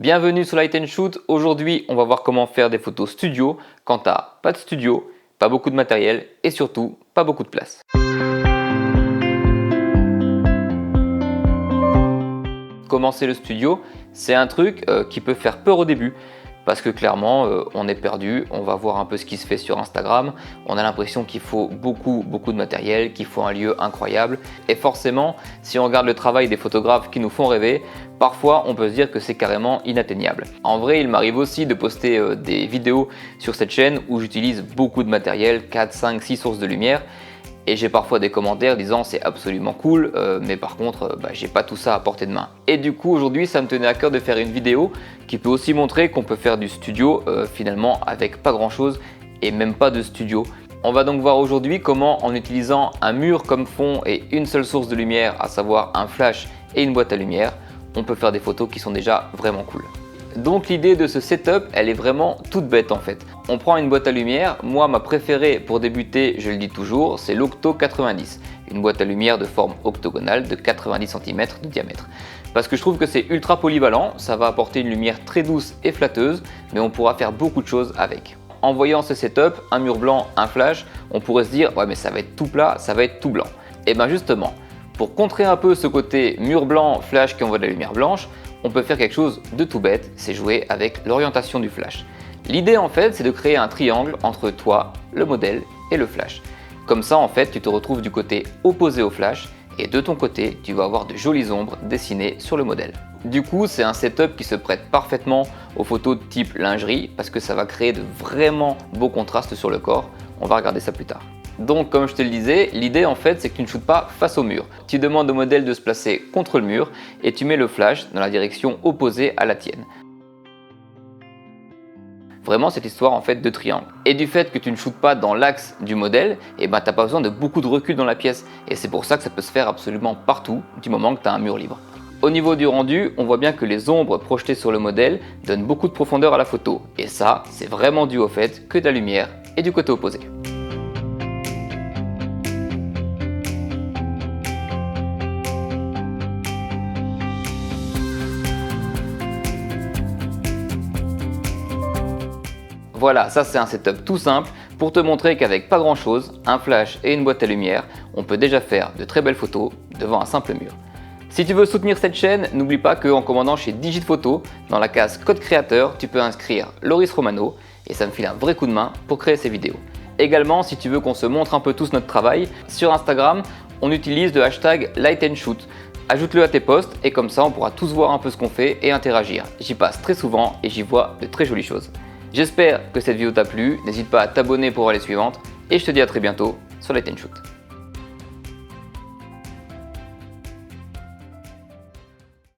Bienvenue sur Light & Shoot. Aujourd'hui, on va voir comment faire des photos studio quand tu n'as pas de studio, pas beaucoup de matériel et surtout pas beaucoup de place. Commencer le studio, c'est un truc qui peut faire peur au début parce que clairement on est perdu, on va voir un peu ce qui se fait sur Instagram, on a l'impression qu'il faut beaucoup de matériel, qu'il faut un lieu incroyable et forcément si on regarde le travail des photographes qui nous font rêver, parfois on peut se dire que c'est carrément inatteignable. En vrai, il m'arrive aussi de poster des vidéos sur cette chaîne où j'utilise beaucoup de matériel, 4, 5, 6 sources de lumière. Et j'ai parfois des commentaires disant c'est absolument cool, mais par contre j'ai pas tout ça à portée de main. Et du coup aujourd'hui ça me tenait à cœur de faire une vidéo qui peut aussi montrer qu'on peut faire du studio finalement avec pas grand chose et même pas de studio. On va donc voir aujourd'hui comment en utilisant un mur comme fond et une seule source de lumière, à savoir un flash et une boîte à lumière, on peut faire des photos qui sont déjà vraiment cool. Donc l'idée de ce setup, elle est vraiment toute bête en fait. On prend une boîte à lumière, moi ma préférée pour débuter, je le dis toujours, c'est l'Octo 90. Une boîte à lumière de forme octogonale de 90 cm de diamètre. Parce que je trouve que c'est ultra polyvalent, ça va apporter une lumière très douce et flatteuse, mais on pourra faire beaucoup de choses avec. En voyant ce setup, un mur blanc, un flash, on pourrait se dire ouais mais ça va être tout plat, ça va être tout blanc. Et bien justement, pour contrer un peu ce côté mur blanc, flash qui envoie de la lumière blanche, on peut faire quelque chose de tout bête, c'est jouer avec l'orientation du flash. L'idée en fait c'est de créer un triangle entre toi, le modèle et le flash. Comme ça en fait tu te retrouves du côté opposé au flash et de ton côté tu vas avoir de jolies ombres dessinées sur le modèle. Du coup c'est un setup qui se prête parfaitement aux photos de type lingerie parce que ça va créer de vraiment beaux contrastes sur le corps. On va regarder ça plus tard. Donc comme je te le disais, l'idée en fait c'est que tu ne shootes pas face au mur. Tu demandes au modèle de se placer contre le mur et tu mets le flash dans la direction opposée à la tienne. Vraiment cette histoire en fait de triangle. Et du fait que tu ne shootes pas dans l'axe du modèle, tu n'as pas besoin de beaucoup de recul dans la pièce. Et c'est pour ça que ça peut se faire absolument partout du moment que tu as un mur libre. Au niveau du rendu, on voit bien que les ombres projetées sur le modèle donnent beaucoup de profondeur à la photo. Et ça, c'est vraiment dû au fait que de la lumière est du côté opposé. Voilà, ça c'est un setup tout simple pour te montrer qu'avec pas grand chose, un flash et une boîte à lumière, on peut déjà faire de très belles photos devant un simple mur. Si tu veux soutenir cette chaîne, n'oublie pas qu'en commandant chez Digitphoto, dans la case code créateur, tu peux inscrire Loris Romano et ça me file un vrai coup de main pour créer ces vidéos. Également, si tu veux qu'on se montre un peu tous notre travail, sur Instagram, on utilise le hashtag Light & Shoot. Ajoute-le à tes posts et comme ça on pourra tous voir un peu ce qu'on fait et interagir. J'y passe très souvent et j'y vois de très jolies choses. J'espère que cette vidéo t'a plu, n'hésite pas à t'abonner pour voir les suivantes et je te dis à très bientôt sur Light & Shoot.